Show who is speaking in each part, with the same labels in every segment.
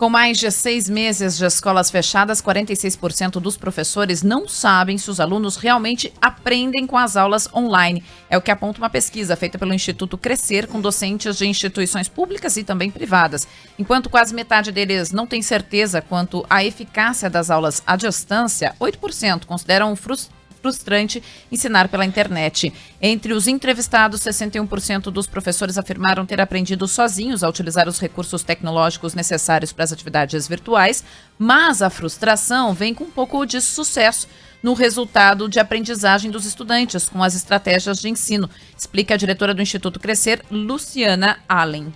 Speaker 1: Com mais de 6 meses de escolas fechadas, 46% dos professores não sabem se os alunos realmente aprendem com as aulas online. É o que aponta uma pesquisa feita pelo Instituto Crescer com docentes de instituições públicas e também privadas. Enquanto quase metade deles não tem certeza quanto à eficácia das aulas à distância, 8% consideram frustrante ensinar pela internet. Entre os entrevistados, 61% dos professores afirmaram ter aprendido sozinhos a utilizar os recursos tecnológicos necessários para as atividades virtuais, mas a frustração vem com um pouco de sucesso no resultado de aprendizagem dos estudantes com as estratégias de ensino, explica a diretora do Instituto Crescer, Luciana Allen.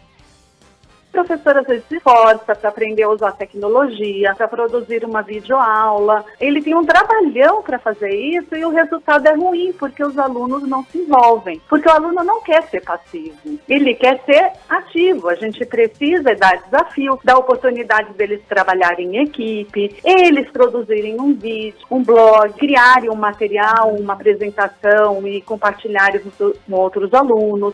Speaker 2: O professor às vezes se esforça para aprender a usar tecnologia, para produzir uma videoaula. Ele tem um trabalhão para fazer isso e o resultado é ruim, porque os alunos não se envolvem. Porque o aluno não quer ser passivo, ele quer ser ativo. A gente precisa dar desafio, dar oportunidade deles trabalharem em equipe, eles produzirem um vídeo, um blog, criarem um material, uma apresentação e compartilharem com outros alunos.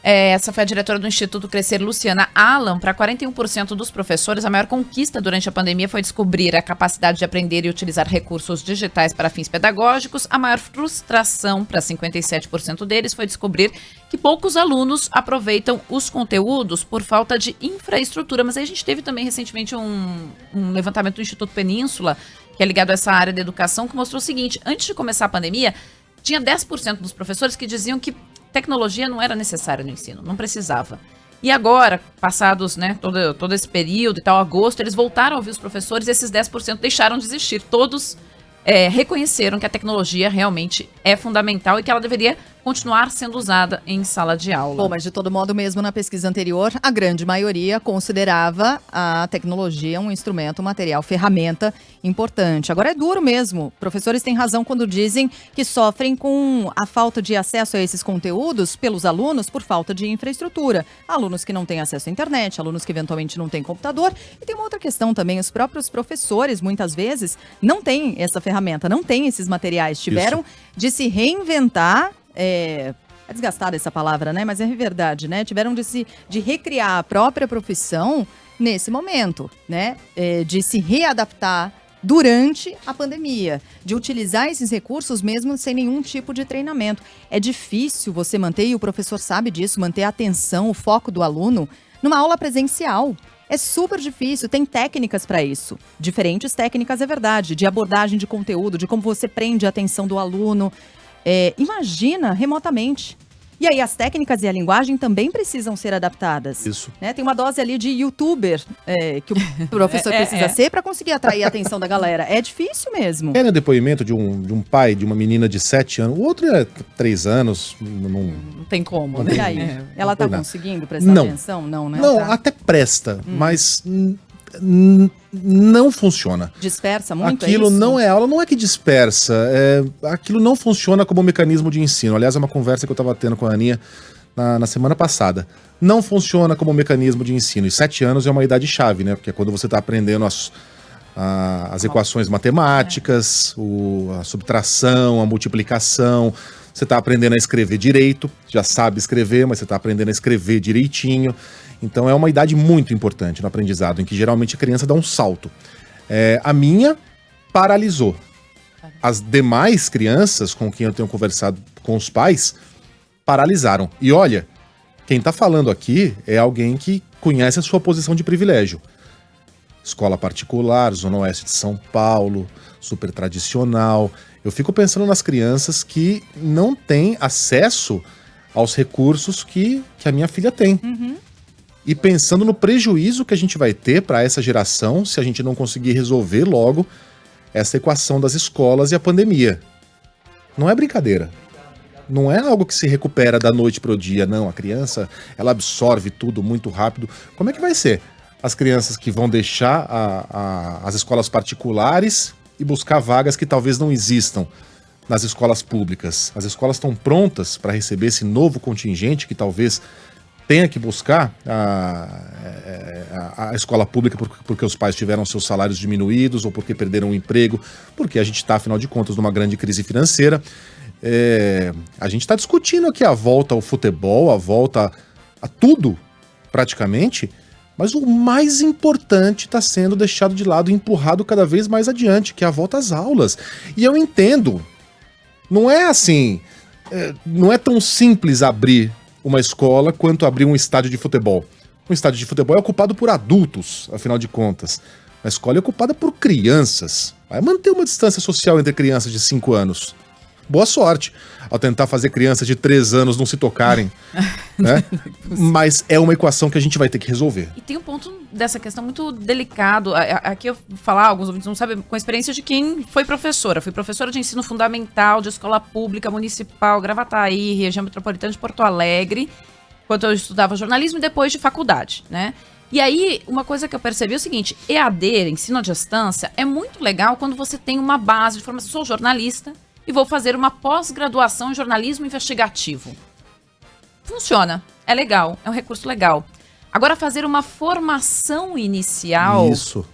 Speaker 1: Essa foi a diretora do Instituto Crescer, Luciana Allen. Para 41% dos professores, a maior conquista durante a pandemia foi descobrir a capacidade de aprender e utilizar recursos digitais para fins pedagógicos. A maior frustração para 57% deles foi descobrir que poucos alunos aproveitam os conteúdos por falta de infraestrutura. Mas aí a gente teve também recentemente um levantamento do Instituto Península, que é ligado a essa área da educação, que mostrou o seguinte: antes de começar a pandemia, tinha 10% dos professores que diziam que tecnologia não era necessária no ensino, não precisava. E agora, passados todo esse período e tal, agosto, eles voltaram a ouvir os professores e esses 10% deixaram de existir. Todos reconheceram que a tecnologia realmente é fundamental e que ela deveria continuar sendo usada em sala de aula.
Speaker 3: Bom, mas de todo modo, mesmo na pesquisa anterior, a grande maioria considerava a tecnologia um instrumento, um material, ferramenta importante. Agora é duro mesmo. Professores têm razão quando dizem que sofrem com a falta de acesso a esses conteúdos pelos alunos por falta de infraestrutura. Alunos que não têm acesso à internet, alunos que eventualmente não têm computador. E tem uma outra questão também, os próprios professores, muitas vezes, não têm essa ferramenta, não têm esses materiais. Tiveram de se reinventar. É desgastada essa palavra, né? Mas é verdade, né? Tiveram de recriar a própria profissão nesse momento, né? De se readaptar durante a pandemia, de utilizar esses recursos mesmo sem nenhum tipo de treinamento. É difícil você manter, e o professor sabe disso, manter a atenção, o foco do aluno numa aula presencial. É super difícil, tem técnicas para isso. Diferentes técnicas, é verdade, de abordagem de conteúdo, de como você prende a atenção do aluno. Imagina remotamente. E aí as técnicas e a linguagem também precisam ser adaptadas.
Speaker 4: Isso.
Speaker 3: Né? Tem uma dose ali de youtuber que o professor precisa ser para conseguir atrair a atenção da galera. É difícil mesmo.
Speaker 4: É, né, depoimento de um pai de uma menina de 7 anos. O outro é 3 anos.
Speaker 1: Não tem como,
Speaker 4: não
Speaker 1: né?
Speaker 4: tem.
Speaker 3: E aí? Ela tá
Speaker 4: Não.
Speaker 3: conseguindo prestar
Speaker 4: Não.
Speaker 3: atenção? Não, né?
Speaker 4: Não,
Speaker 3: Tá.
Speaker 4: até presta, mas não funciona.
Speaker 3: Dispersa muito,
Speaker 4: Aquilo
Speaker 3: é isso?
Speaker 4: não é aula, não é que dispersa. Aquilo não funciona como mecanismo de ensino. Aliás, é uma conversa que eu estava tendo com a Aninha na semana passada. Não funciona como mecanismo de ensino. E 7 anos é uma idade chave, né? Porque é quando você está aprendendo as equações matemáticas, a subtração, a multiplicação. Você está aprendendo a escrever direito, já sabe escrever, mas você está aprendendo a escrever direitinho. Então é uma idade muito importante no aprendizado, em que geralmente a criança dá um salto. A minha paralisou. As demais crianças com quem eu tenho conversado com os pais paralisaram. E olha, quem está falando aqui é alguém que conhece a sua posição de privilégio. Escola particular, Zona Oeste de São Paulo, super tradicional. Eu fico pensando nas crianças que não têm acesso aos recursos que a minha filha tem.
Speaker 3: Uhum.
Speaker 4: E pensando no prejuízo que a gente vai ter para essa geração se a gente não conseguir resolver logo essa equação das escolas e a pandemia. Não é brincadeira. Não é algo que se recupera da noite para o dia, não. A criança, ela absorve tudo muito rápido. Como é que vai ser? As crianças que vão deixar as escolas particulares e buscar vagas que talvez não existam nas escolas públicas. As escolas estão prontas para receber esse novo contingente que talvez tenha que buscar a escola pública porque os pais tiveram seus salários diminuídos ou porque perderam o emprego, porque a gente está, afinal de contas, numa grande crise financeira. A gente está discutindo aqui a volta ao futebol, a volta a tudo, praticamente, Mas o mais importante está sendo deixado de lado e empurrado cada vez mais adiante, que é a volta às aulas. E eu entendo, não é assim, não é tão simples abrir uma escola quanto abrir um estádio de futebol. Um estádio de futebol é ocupado por adultos, afinal de contas. A escola é ocupada por crianças. Vai manter uma distância social entre crianças de 5 anos. Boa sorte ao tentar fazer crianças de 3 anos não se tocarem. Né? Mas é uma equação que a gente vai ter que resolver.
Speaker 1: E tem um ponto dessa questão muito delicado. Aqui eu vou falar, alguns ouvintes não sabem, com a experiência de quem foi professora. Fui professora de ensino fundamental, de escola pública, municipal, Gravataí, região metropolitana de Porto Alegre, enquanto eu estudava jornalismo e depois de faculdade, né? E aí, uma coisa que eu percebi é o seguinte, EAD, ensino à distância, é muito legal quando você tem uma base de formação. Sou jornalista e vou fazer uma pós-graduação em jornalismo investigativo. Funciona, é legal, é um recurso legal. Agora, fazer uma formação inicial,
Speaker 4: Isso.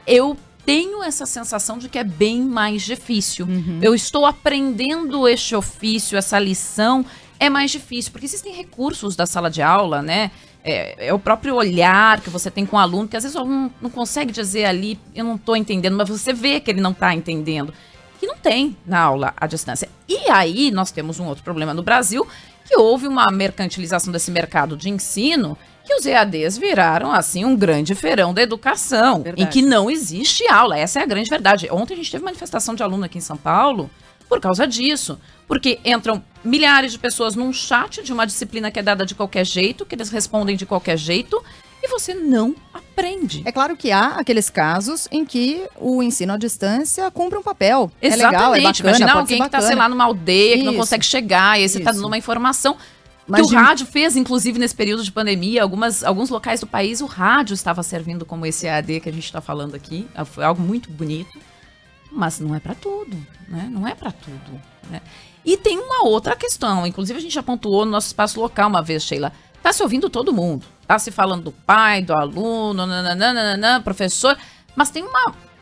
Speaker 1: eu tenho essa sensação de que é bem mais difícil. Eu estou aprendendo este ofício, essa lição, é mais difícil, porque existem recursos da sala de aula, né? É o próprio olhar que você tem com o aluno, que às vezes o aluno não consegue dizer ali, eu não estou entendendo, mas você vê que ele não está entendendo. Que não tem na aula à distância. E aí nós temos um outro problema no Brasil, que houve uma mercantilização desse mercado de ensino, que os EADs viraram, assim, um grande feirão da educação,
Speaker 3: Verdade.
Speaker 1: em que não existe aula. Essa é a grande verdade. Ontem a gente teve manifestação de aluno aqui em São Paulo por causa disso. Porque entram milhares de pessoas num chat de uma disciplina que é dada de qualquer jeito, que eles respondem de qualquer jeito, e você não aprende.
Speaker 3: É claro que há aqueles casos em que o ensino à distância cumpre um papel.
Speaker 1: Exatamente.
Speaker 3: É legal, é bacana,
Speaker 1: Imagina
Speaker 3: pode
Speaker 1: alguém
Speaker 3: ser
Speaker 1: que está,
Speaker 3: bacana.
Speaker 1: sei lá, numa aldeia, que não
Speaker 3: Isso.
Speaker 1: consegue chegar, e aí você está
Speaker 3: Isso.
Speaker 1: dando uma informação.
Speaker 3: Mas
Speaker 1: que o
Speaker 3: de-
Speaker 1: rádio fez, inclusive, nesse período de pandemia, alguns locais do país, o rádio estava servindo como esse EAD que a gente está falando aqui. Foi algo muito bonito. Mas não é para tudo, né? Não é para tudo, né? E tem uma outra questão, inclusive a gente já pontuou no nosso espaço local uma vez, Sheila. Tá se ouvindo todo mundo, tá se falando do pai, do aluno, nananana, professor, mas tem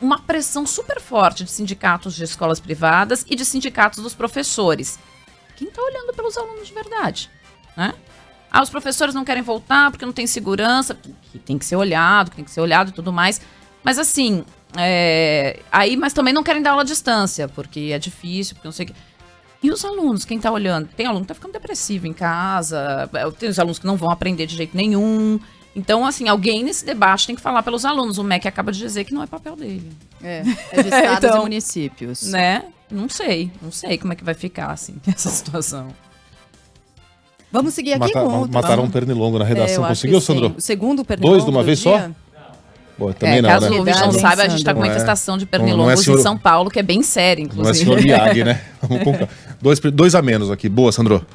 Speaker 1: uma pressão super forte de sindicatos de escolas privadas e de sindicatos dos professores. Quem tá olhando pelos alunos de verdade, né? Os professores não querem voltar porque não tem segurança, que tem que ser olhado e tudo mais. Mas assim, mas também não querem dar aula à distância, porque é difícil, porque não sei o que. E os alunos, quem tá olhando? Tem aluno que tá ficando depressivo em casa, tem os alunos que não vão aprender de jeito nenhum. Então, assim, alguém nesse debate tem que falar pelos alunos. O MEC acaba de dizer que não é papel dele.
Speaker 3: É de estados
Speaker 1: Então,
Speaker 3: e municípios.
Speaker 1: Né? Não sei como é que vai ficar, assim, essa situação.
Speaker 3: Vamos seguir aqui com outro.
Speaker 4: Mataram um pernilongo na redação.
Speaker 3: Eu acho
Speaker 4: Conseguiu,
Speaker 3: que sim.
Speaker 4: Sandro?
Speaker 3: O segundo pernilongo
Speaker 4: 2 de uma
Speaker 3: do
Speaker 4: vez
Speaker 3: dia.
Speaker 4: só? Pô, também não,
Speaker 1: caso
Speaker 4: né?
Speaker 1: o ouvinte não
Speaker 3: Verdade,
Speaker 1: saiba, a gente tá com uma
Speaker 4: Não é-
Speaker 1: infestação de
Speaker 4: não é
Speaker 1: pernilongos
Speaker 4: senhor-
Speaker 1: em São Paulo, que é bem séria,
Speaker 4: Não é
Speaker 1: inclusive.
Speaker 4: senhor Miyagi, né? Vamos com 2 a menos aqui. Boa, Sandro.